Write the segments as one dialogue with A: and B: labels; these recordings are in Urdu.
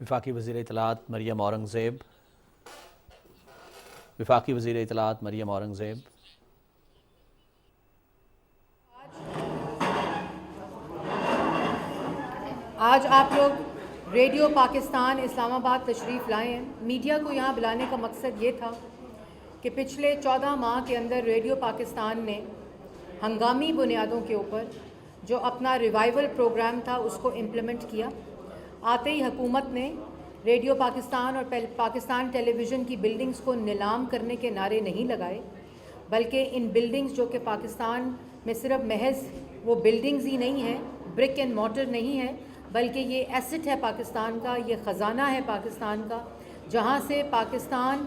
A: وفاقی وزیر اطلاعات مریم اورنگزیب. وفاقی وزیر اطلاعات مریم اورنگزیب.
B: آج آپ لوگ ریڈیو پاکستان اسلام آباد تشریف لائے ہیں. میڈیا کو یہاں بلانے کا مقصد یہ تھا کہ پچھلے 14 ماہ کے اندر ریڈیو پاکستان نے ہنگامی بنیادوں کے اوپر جو اپنا ریوائول پروگرام تھا اس کو امپلیمنٹ کیا. آتے ہی حکومت نے ریڈیو پاکستان اور پاکستان ٹیلی ویژن کی بلڈنگز کو نیلام کرنے کے نعرے نہیں لگائے، بلکہ ان بلڈنگز جو کہ پاکستان میں صرف محض وہ بلڈنگز ہی نہیں ہیں، برک اینڈ مارٹر نہیں ہے، بلکہ یہ ایسٹ ہے پاکستان کا، یہ خزانہ ہے پاکستان کا، جہاں سے پاکستان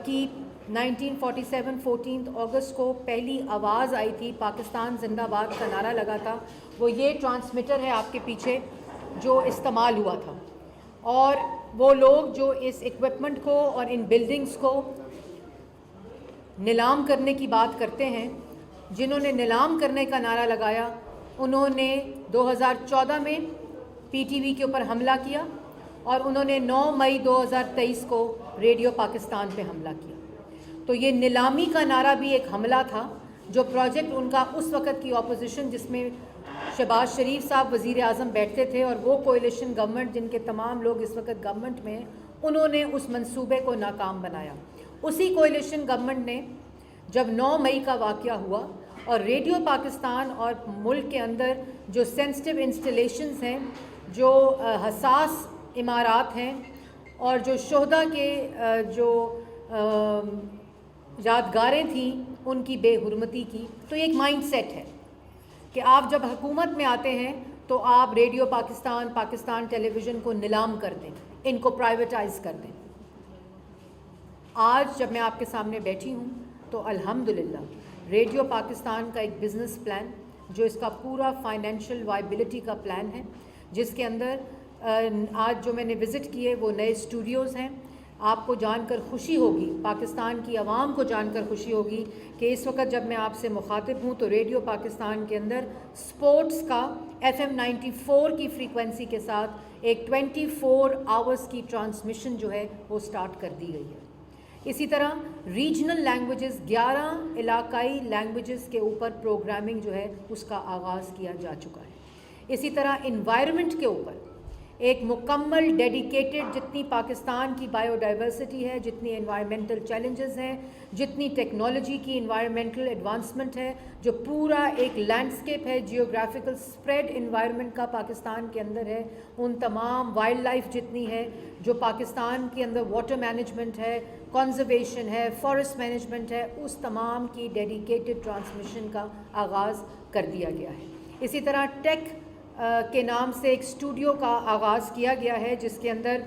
B: کی 1947 14 اگست کو پہلی آواز آئی تھی، پاکستان زندہ باد کا نعرہ لگا تھا. وہ یہ ٹرانسمیٹر ہے آپ کے پیچھے جو استعمال ہوا تھا. اور وہ لوگ جو اس ایکوپمنٹ کو اور ان بلڈنگز کو نیلام کرنے کی بات کرتے ہیں، جنہوں نے نیلام کرنے کا نعرہ لگایا، انہوں نے 2014 میں پی ٹی وی کے اوپر حملہ کیا اور انہوں نے 9 مئی 2023 کو ریڈیو پاکستان پہ حملہ کیا. تو یہ نیلامی کا نعرہ بھی ایک حملہ تھا. جو پروجیکٹ ان کا اس وقت کی اپوزیشن، جس میں شہباز شریف صاحب وزیر اعظم بیٹھتے تھے اور وہ کوئلیشن گورنمنٹ جن کے تمام لوگ اس وقت گورنمنٹ میں ہیں، انہوں نے اس منصوبے کو ناکام بنایا. اسی کوئلیشن گورنمنٹ نے جب 9 مئی کا واقعہ ہوا اور ریڈیو پاکستان اور ملک کے اندر جو سینسٹیو انسٹالیشنز ہیں، جو حساس عمارات ہیں اور جو شہداء کے جو یادگاریں تھیں ان کی بے حرمتی کی، تو یہ ایک مائنڈ سیٹ ہے کہ آپ جب حکومت میں آتے ہیں تو آپ ریڈیو پاکستان، پاکستان ٹیلی ویژن کو نیلام کر دیں، ان کو پرائیویٹائز کر دیں. آج جب میں آپ کے سامنے بیٹھی ہوں تو الحمدللہ ریڈیو پاکستان کا ایک بزنس پلان، جو اس کا پورا فائنینشیل وائبلٹی کا پلان ہے، جس کے اندر آج جو میں نے وزٹ کیے وہ نئے اسٹوڈیوز ہیں. آپ کو جان کر خوشی ہوگی، پاکستان کی عوام کو جان کر خوشی ہوگی کہ اس وقت جب میں آپ سے مخاطب ہوں تو ریڈیو پاکستان کے اندر سپورٹس کا FM 94 کی فریکوینسی کے ساتھ ایک 24 آورز کی ٹرانسمیشن جو ہے وہ سٹارٹ کر دی گئی ہے. اسی طرح ریجنل لینگویجز 11 علاقائی لینگویجز کے اوپر پروگرامنگ جو ہے اس کا آغاز کیا جا چکا ہے. اسی طرح انوائرمنٹ کے اوپر ایک مکمل ڈیڈیکیٹڈ، جتنی پاکستان کی بائیو ڈائیورسٹی ہے، جتنی انوائرمنٹل چیلنجز ہیں، جتنی ٹیکنالوجی کی انوائرمنٹل ایڈوانسمنٹ ہے، جو پورا ایک لینڈسکیپ ہے جیوگرافیکل سپریڈ انوائرمنٹ کا پاکستان کے اندر ہے، ان تمام وائلڈ لائف جتنی ہے، جو پاکستان کے اندر واٹر مینجمنٹ ہے، کنزرویشن ہے، فارسٹ مینجمنٹ ہے، اس تمام کی ڈیڈیکیٹڈ ٹرانسمیشن کا آغاز کر دیا گیا ہے. اسی طرح ٹیک کے نام سے ایک اسٹوڈیو کا آغاز کیا گیا ہے، جس کے اندر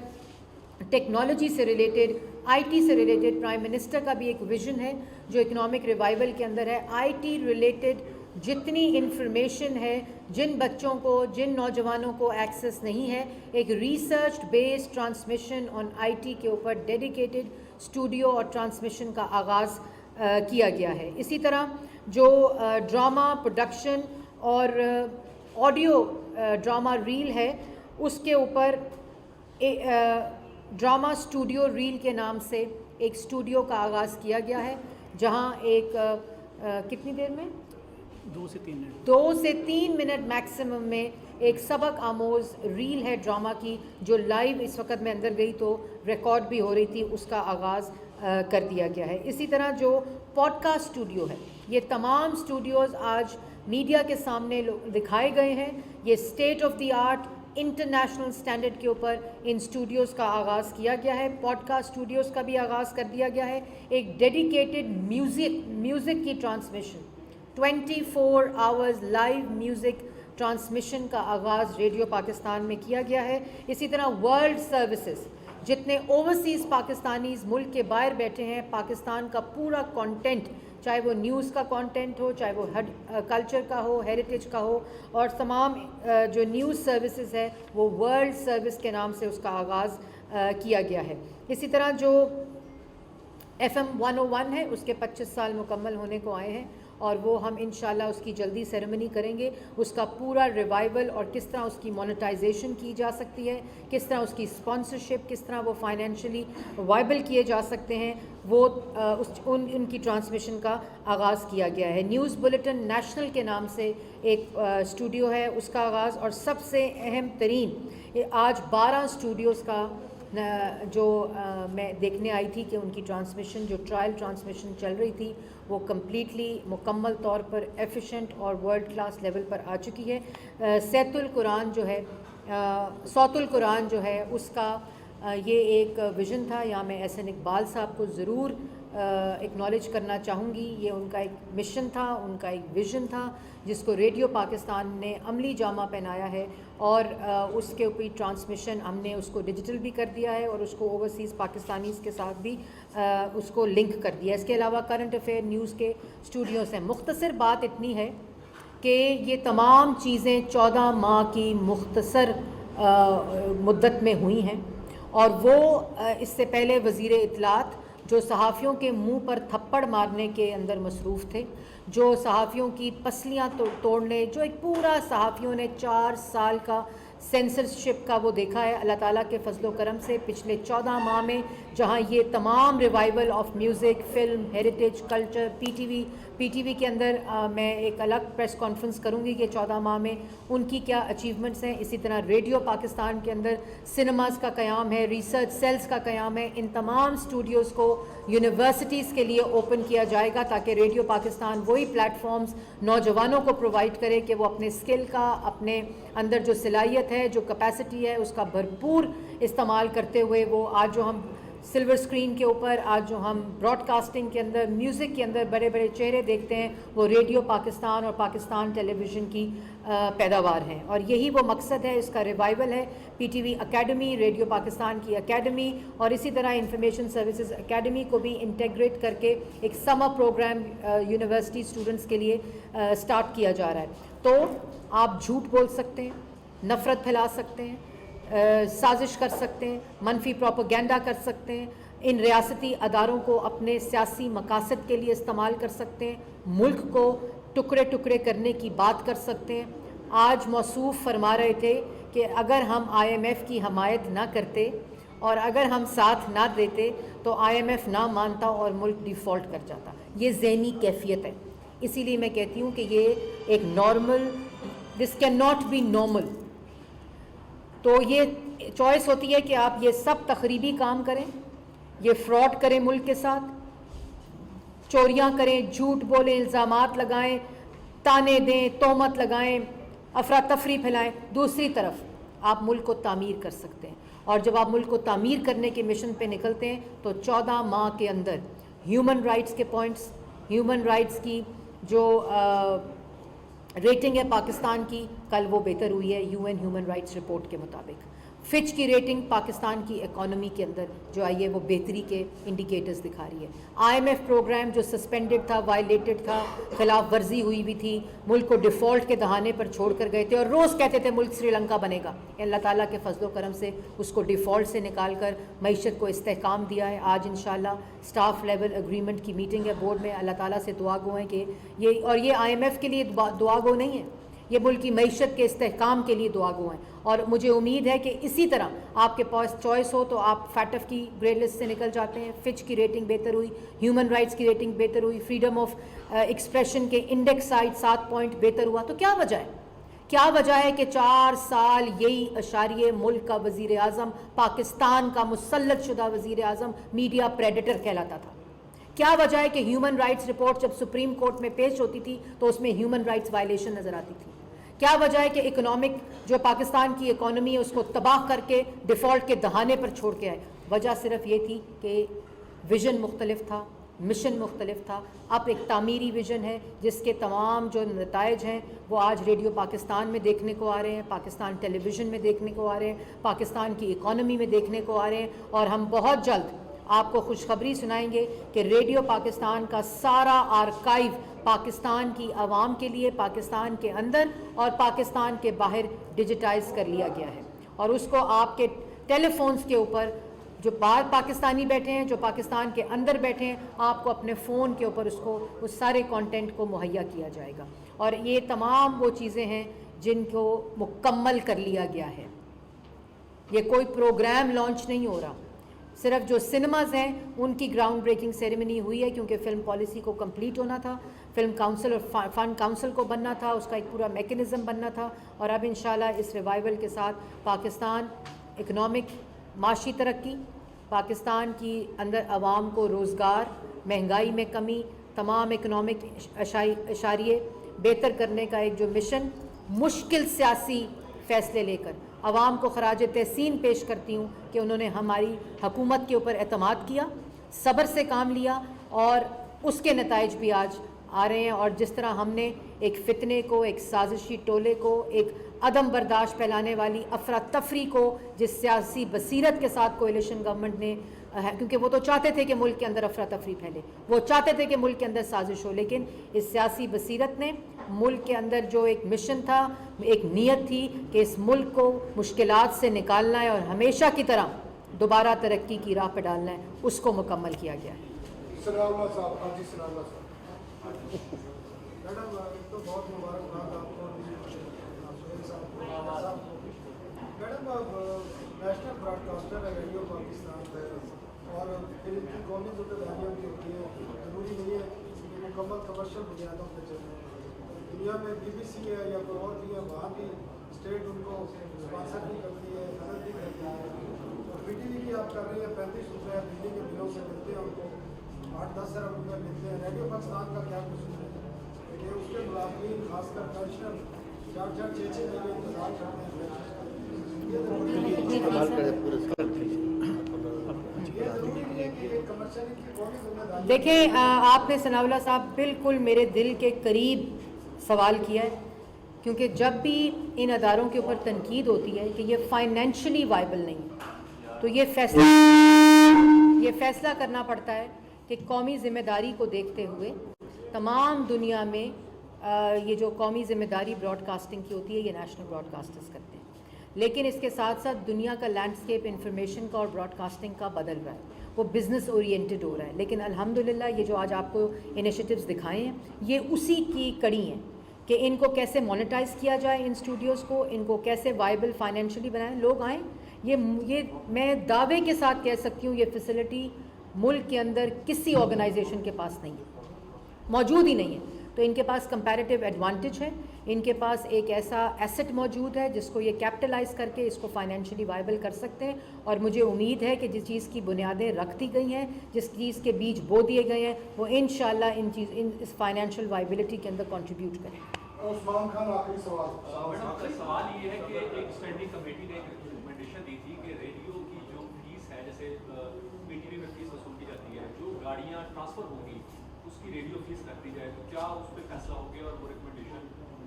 B: ٹیکنالوجی سے ریلیٹڈ، آئی ٹی سے ریلیٹڈ پرائم منسٹر کا بھی ایک ویژن ہے جو اکنامک ریوائول کے اندر ہے. آئی ٹی ریلیٹڈ جتنی انفارمیشن ہے، جن بچوں کو، جن نوجوانوں کو ایکسیس نہیں ہے، ایک research based transmission on I T کے اوپر ڈیڈیکیٹڈ اسٹوڈیو اور ٹرانسمیشن کا آغاز کیا گیا ہے. اسی طرح جو ڈرامہ پروڈکشن اور آڈیو ڈرامہ ریل ہے، اس کے اوپر ڈرامہ اسٹوڈیو ریل کے نام سے ایک اسٹوڈیو کا آغاز کیا گیا ہے، جہاں ایک کتنی دیر میں 2 سے 3 منٹ میکسیمم میں ایک سبق آموز ریل ہے ڈرامہ کی، جو لائیو اس وقت میں اندر گئی تو ریکارڈ بھی ہو رہی تھی، اس کا آغاز کر دیا گیا ہے. اسی طرح جو پوڈ کاسٹ اسٹوڈیو ہے، یہ تمام اسٹوڈیوز آج میڈیا کے سامنے دکھائے گئے ہیں. یہ state of the art international standard کے اوپر ان اسٹوڈیوز کا آغاز کیا گیا ہے. پوڈ کاسٹ اسٹوڈیوز کا بھی آغاز کر دیا گیا ہے. ایک ڈیڈیکیٹڈ میوزک کی transmission, 24 hours live music transmission کا آغاز ریڈیو پاکستان میں کیا گیا ہے. اسی طرح ورلڈ سروسز، جتنے اوورسیز پاکستانیز ملک کے باہر بیٹھے ہیں، پاکستان کا پورا کانٹینٹ، چاہے وہ نیوز کا کانٹینٹ ہو، چاہے وہ کلچر کا ہو، ہیریٹیج کا ہو، اور تمام جو نیوز سروسز ہے وہ ورلڈ سروس کے نام سے اس کا آغاز کیا گیا ہے. اسی طرح جو FM 101 ہے, اس کے 25 سال مکمل ہونے کو آئے ہیں اور وہ ہم انشاءاللہ اس کی جلدی سیریمنی کریں گے. اس کا پورا ریوائول اور کس طرح اس کی مونیٹائزیشن کی جا سکتی ہے, کس طرح اس کی اسپانسرشپ, کس طرح وہ فائنینشلی وائبل کیے جا سکتے ہیں, وہ ان کی ٹرانسمیشن کا آغاز کیا گیا ہے. نیوز بلیٹن نیشنل کے نام سے ایک اسٹوڈیو ہے, اس کا آغاز, اور سب سے اہم ترین آج 12 اسٹوڈیوز کا جو میں دیکھنے آئی تھی کہ ان کی ٹرانسمیشن, جو ٹرائل ٹرانسمیشن چل رہی تھی, وہ کمپلیٹلی مکمل طور پر ایفیشینٹ اور ورلڈ کلاس لیول پر آ چکی ہے. صوت القرآن جو ہے اس کا یہ ایک ویژن تھا. یہاں میں احسن اقبال صاحب کو ضرور اکنالج کرنا چاہوں گی. یہ ان کا ایک مشن تھا, ان کا ایک ویژن تھا, جس کو ریڈیو پاکستان نے عملی جامہ پہنایا ہے, اور اس کے اوپر ٹرانسمیشن ہم نے اس کو ڈیجیٹل بھی کر دیا ہے اور اس کو اوورسیز پاکستانیز کے ساتھ بھی اس کو لنک کر دیا ہے. اس کے علاوہ کرنٹ افیئر نیوز کے اسٹوڈیوز ہیں. مختصر بات اتنی ہے کہ یہ تمام چیزیں 14 ماہ کی مختصر مدت میں ہوئی ہیں, اور وہ اس سے پہلے وزیر اطلاعات جو صحافیوں کے منہ پر تھپڑ مارنے کے اندر مصروف تھے, جو صحافیوں کی پسلیاں توڑنے, جو ایک پورا صحافیوں نے 4 سال کا سینسرشپ کا وہ دیکھا ہے. اللہ تعالیٰ کے فضل و کرم سے پچھلے 14 ماہ میں جہاں یہ تمام revival of music, film, heritage, culture, P T V کے اندر میں ایک الگ پریس کانفرنس کروں گی کہ 14 ماہ میں ان کی کیا اچیومنٹس ہیں. اسی طرح ریڈیو پاکستان کے اندر سنیماز کا قیام ہے, ریسرچ سیلز کا قیام ہے. ان تمام اسٹوڈیوز کو یونیورسٹیز کے لیے اوپن کیا جائے گا تاکہ ریڈیو پاکستان وہی پلیٹ فارمز نوجوانوں کو پرووائڈ کرے کہ وہ اپنے اسکل کا, اپنے اندر جو صلاحیت ہے, جو کیپیسٹی ہے, اس کا بھرپور استعمال کرتے ہوئے وہ آج جو ہم سلور اسکرین کے اوپر, آج جو ہم براڈ کاسٹنگ کے اندر, میوزک کے اندر بڑے بڑے چہرے دیکھتے ہیں, وہ ریڈیو پاکستان اور پاکستان ٹیلی ویژن کی پیداوار ہیں. اور یہی وہ مقصد ہے, اس کا ریوائول ہے. P T V academy, radio Pakistan کی اکیڈمی, اور اسی طرح انفارمیشن سروسز اکیڈمی کو بھی انٹیگریٹ کر کے ایک سمر پروگرام یونیورسٹی اسٹوڈنٹس کے لیے سٹارٹ کیا جا رہا ہے. تو آپ جھوٹ بول سکتے ہیں, نفرت پھیلا سکتے ہیں, سازش کر سکتے ہیں, منفی پروپیگنڈا کر سکتے ہیں, ان ریاستی اداروں کو اپنے سیاسی مقاصد کے لیے استعمال کر سکتے ہیں, ملک کو ٹکڑے ٹکڑے کرنے کی بات کر سکتے ہیں. آج موصوف فرما رہے تھے کہ اگر ہم IMF کی حمایت نہ کرتے اور اگر ہم ساتھ نہ دیتے تو IMF نہ مانتا اور ملک ڈیفالٹ کر جاتا. یہ ذہنی کیفیت ہے. اسی لیے میں کہتی ہوں کہ یہ ایک normal, this can not be normal. تو یہ چوائس ہوتی ہے کہ آپ یہ سب تخریبی کام کریں, یہ فراڈ کریں, ملک کے ساتھ چوریاں کریں, جھوٹ بولیں, الزامات لگائیں, تانے دیں, تہمت لگائیں, افراتفری پھیلائیں. دوسری طرف آپ ملک کو تعمیر کر سکتے ہیں, اور جب آپ ملک کو تعمیر کرنے کے مشن پہ نکلتے ہیں تو 14 ماہ کے اندر ہیومن رائٹس کے پوائنٹس, ہیومن رائٹس کی جو ریٹنگ ہے پاکستان کی, کل وہ بہتر ہوئی ہے UN ہیومن رائٹس رپورٹ کے مطابق. فچ کی ریٹنگ پاکستان کی اکانومی کے اندر جو آئی ہے وہ بہتری کے انڈیکیٹرز دکھا رہی ہے. IMF پروگرام جو سسپینڈڈ تھا, وائلیٹڈ تھا, خلاف ورزی ہوئی بھی تھی, ملک کو ڈیفالٹ کے دہانے پر چھوڑ کر گئے تھے اور روز کہتے تھے ملک سری لنکا بنے گا. اللہ تعالیٰ کے فضل و کرم سے اس کو ڈیفالٹ سے نکال کر معیشت کو استحکام دیا ہے. آج انشاءاللہ سٹاف لیول اگریمنٹ کی میٹنگ ہے بورڈ میں. اللہ تعالیٰ سے دعا گو ہیں کہ یہ IMF کے لیے دعا گو نہیں ہے, یہ ملک کی معیشت کے استحکام کے لیے دعا گو ہیں. اور مجھے امید ہے کہ اسی طرح آپ کے پاس چوائس ہو تو آپ فیٹف کی گرے لسٹ سے نکل جاتے ہیں, فچ کی ریٹنگ بہتر ہوئی, ہیومن رائٹس کی ریٹنگ بہتر ہوئی, فریڈم آف ایکسپریشن کے انڈیکس سائٹ 7 پوائنٹ بہتر ہوا. تو کیا وجہ ہے, کیا وجہ ہے کہ 4 سال یہی اشاریہ ملک کا وزیر اعظم, پاکستان کا مسلط شدہ وزیر اعظم میڈیا پریڈیٹر کہلاتا تھا؟ کیا وجہ ہے کہ ہیومن رائٹس رپورٹ جب سپریم کورٹ میں پیش ہوتی تھی تو اس میں ہیومن رائٹس وائلیشن نظر آتی تھی؟ کیا وجہ ہے کہ اکنامک جو پاکستان کی اکانومی ہے اس کو تباہ کر کے ڈیفالٹ کے دہانے پر چھوڑ کے آئے؟ وجہ صرف یہ تھی کہ ویژن مختلف تھا, مشن مختلف تھا. اب ایک تعمیری ویژن ہے جس کے تمام جو نتائج ہیں وہ آج ریڈیو پاکستان میں دیکھنے کو آ رہے ہیں, پاکستان ٹیلی ویژن میں دیکھنے کو آ رہے ہیں, پاکستان کی اکانومی میں دیکھنے کو آ رہے ہیں. اور ہم بہت جلد آپ کو خوشخبری سنائیں گے کہ ریڈیو پاکستان کا سارا آرکائیو پاکستان کی عوام کے لیے پاکستان کے اندر اور پاکستان کے باہر ڈیجیٹائز کر لیا گیا ہے, اور اس کو آپ کے ٹیلی فونز کے اوپر جو باہر پاکستانی بیٹھے ہیں, جو پاکستان کے اندر بیٹھے ہیں, آپ کو اپنے فون کے اوپر اس سارے کانٹینٹ کو مہیا کیا جائے گا. اور یہ تمام وہ چیزیں ہیں جن کو مکمل کر لیا گیا ہے. یہ کوئی پروگرام لانچ نہیں ہو رہا, صرف جو سنیماز ہیں ان کی گراؤنڈ بریکنگ سیریمنی ہوئی ہے, کیونکہ فلم پالیسی کو کمپلیٹ ہونا تھا, فلم کاؤنسل اور فنڈ کاؤنسل کو بننا تھا, اس کا ایک پورا میکنزم بننا تھا. اور اب انشاءاللہ اس ریوائول کے ساتھ پاکستان اکنامک معاشی ترقی, پاکستان کی اندر عوام کو روزگار, مہنگائی میں کمی, تمام اکنامک اشاریے بہتر کرنے کا ایک جو مشن, مشکل سیاسی فیصلے لے کر عوام کو خراج تحسین پیش کرتی ہوں کہ انہوں نے ہماری حکومت کے اوپر اعتماد کیا, صبر سے کام لیا, اور اس کے نتائج بھی آج آ رہے ہیں. اور جس طرح ہم نے ایک فتنے کو, ایک سازشی ٹولے کو, ایک عدم برداشت پھیلانے والی افراتفری کو, جس سیاسی بصیرت کے ساتھ کولیشن گورنمنٹ نے, کیونکہ وہ تو چاہتے تھے کہ ملک کے اندر افراتفری پھیلے, وہ چاہتے تھے کہ ملک کے اندر سازش ہو, لیکن اس سیاسی بصیرت نے ملک کے اندر جو ایک مشن تھا, ایک نیت تھی کہ اس ملک کو مشکلات سے نکالنا ہے اور ہمیشہ کی طرح دوبارہ ترقی کی راہ پہ ڈالنا ہے, اس کو مکمل کیا گیا ہے.
C: میڈم ایک تو بہت مبارکباد آپ کو. میڈم نیشنل براڈ کاسٹر ہے ریڈیو پاکستان ہے, اور پھر ان کی قومی ذمہ داریاں بھی ہوتی ہیں, ضروری نہیں ہے کہ مکمل کمرشل بنیادوں پہ چلیں. دنیا میں BBC ہے یا کوئی اور بھی ہے, وہاں بھی اسٹیٹ ان کو اسپانسر بھی کرتی ہے, مدد بھی کرتی ہے. اور PTV کی آپ کر رہی ہیں 35 روپے بجلی کے بلوں سے ملتے ہیں, ان کو 8-10 ارب روپے ملتے ہیں. ریڈیو پاکستان کا کیا قصور ہے کہ اس کے ملازمین خاص کر پینشنر 4-6 مہینے انتظار کرتے ہیں. یہ ضروری نہیں ہے کہ ایک کمرشل کی قومی ذمہ داری.
B: دیکھیں, آپ نے ثناء اللہ صاحب بالکل میرے دل کے قریب سوال کیا ہے, کیونکہ جب بھی ان اداروں کے اوپر تنقید ہوتی ہے کہ یہ فائنینشلی وائبل نہیں ہے, تو یہ فیصلہ کرنا پڑتا ہے کہ قومی ذمہ داری کو دیکھتے ہوئے تمام دنیا میں یہ جو قومی ذمہ داری براڈ کاسٹنگ کی ہوتی ہے یہ نیشنل براڈ کاسٹرز کرتے ہیں. لیکن اس کے ساتھ ساتھ دنیا کا لینڈسکیپ انفارمیشن کا اور براڈ کاسٹنگ کا بدل رہا ہے, وہ بزنس اورینٹڈ ہو رہا ہے. لیکن الحمدللہ یہ جو آج آپ کو انیشیٹوز دکھائے ہیں یہ اسی کی کڑی ہیں کہ ان کو کیسے مانیٹائز کیا جائے, ان اسٹوڈیوز کو, ان کو کیسے وائبل فائنینشلی بنائیں, لوگ آئیں. یہ میں دعوے کے ساتھ کہہ سکتی ہوں یہ فیسلٹی ملک کے اندر کسی آرگنائزیشن کے پاس نہیں ہے, موجود ہی نہیں ہے. تو ان کے پاس کمپیریٹیو ایڈوانٹیج ہے, ان کے پاس ایک ایسا ایسٹ موجود ہے جس کو یہ کیپٹلائز کر کے اس کو فائنینشلی وائبل کر سکتے ہیں. اور مجھے امید ہے کہ جس چیز کی بنیادیں رکھ دی گئی ہیں, جس چیز کے بیج بو دیے گئے ہیں, وہ انشاءاللہ اس فائنینشیل وائبلٹی کے اندر کنٹریبیوٹ کریں.
C: عثمان خان آخری سوال.
D: میڈم سوال یہ ہے کہ ایک اسٹینڈنگ کمیٹی نے ایک ریکمنڈیشن دی تھی کہ ریڈیو کی جو فیس ہے, جیسے PTV میں فیس وصول کی جاتی ہے, جو گاڑیاں ٹرانسفر ہوں گی اس کی ریڈیو فیس رکھ دی جائے, تو کیا اس پہ فیصلہ ہو گیا اور وہ ریکمنڈیشن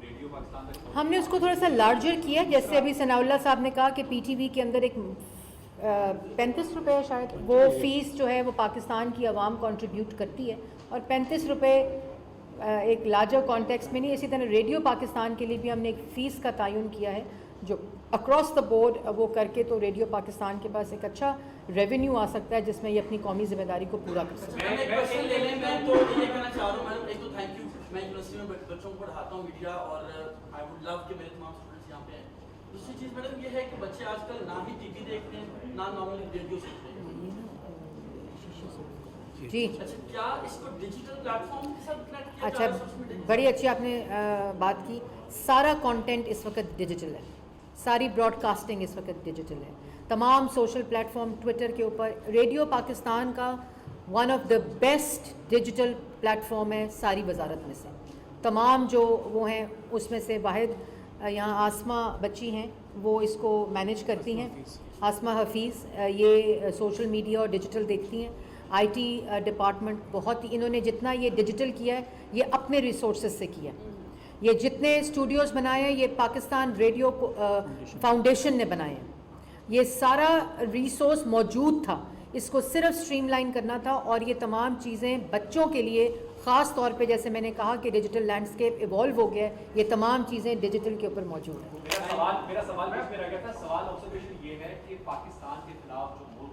D: ریڈیو پاکستان تک؟
B: ہم نے اس کو تھوڑا سا لارجر کیا, جیسے ابھی ثناء اللہ صاحب نے کہا کہ PTV کے اندر ایک 35 روپے شاید وہ فیس جو ہے وہ پاکستان کی عوام کنٹریبیوٹ کرتی ہے, اور 35 روپے ایک لارجر کانٹیکسٹ میں نہیں. اسی طرح ریڈیو پاکستان کے لیے بھی ہم نے ایک فیس کا تعین کیا ہے جو اکراس دا بورڈ وہ کر کے, تو ریڈیو پاکستان کے پاس ایک اچھا ریونیو آ سکتا ہے جس میں یہ اپنی قومی ذمہ داری کو پورا کر سکتا ہے.
E: میں یونیورسٹی میں بچوں کو پڑھاتا ہوں میڈیا, اور آئی ووڈ لو کہ میرے تمام اسٹوڈنٹس یہاں پہ ہیں. دوسری چیز میڈم یہ ہے کہ بچے آج کل نہ ہی TV دیکھتے ہیں, نہ نارملی ریڈیو سنتے ہیں.
B: جی
E: کیا اس کو ڈیجیٹل پلیٹ فارم کے ساتھ کنیکٹ کیا
B: اچھا, بڑی اچھی آپ نے بات کی. سارا کانٹینٹ اس وقت ڈیجیٹل ہے, ساری براڈ کاسٹنگ اس وقت ڈیجیٹل ہے, تمام سوشل پلیٹ فارم, ٹویٹر کے اوپر. ریڈیو پاکستان کا one of the best digital plate form ہے ساری وزارت میں سے. تمام جو وہ ہیں اس میں سے واحد یہاں آسمہ بچی ہیں, وہ اس کو مینیج کرتی ہیں, آسمہ حفیظ. یہ سوشل میڈیا اور ڈیجیٹل دیکھتی ہیں. IT ڈپارٹمنٹ بہت, انہوں نے جتنا یہ ڈیجیٹل کیا ہے یہ اپنے ریسورسز سے کیا ہے. یہ جتنے اسٹوڈیوز بنائے ہیں یہ پاکستان ریڈیو فاؤنڈیشن نے بنائے ہیں. یہ سارا ریسورس موجود تھا, اس کو صرف اسٹریم لائن کرنا تھا. اور یہ تمام چیزیں بچوں کے لیے خاص طور پہ, جیسے میں نے کہا کہ ڈیجیٹل لینڈسکیپ ایوالو ہو گیا ہے, یہ تمام چیزیں ڈیجیٹل کے اوپر موجود ہیں.
D: میرا سوال رہ گیا تھا. سوال آبزرویشن یہ ہے کہ پاکستان کے خلاف جو ملک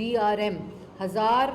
B: DRM 1000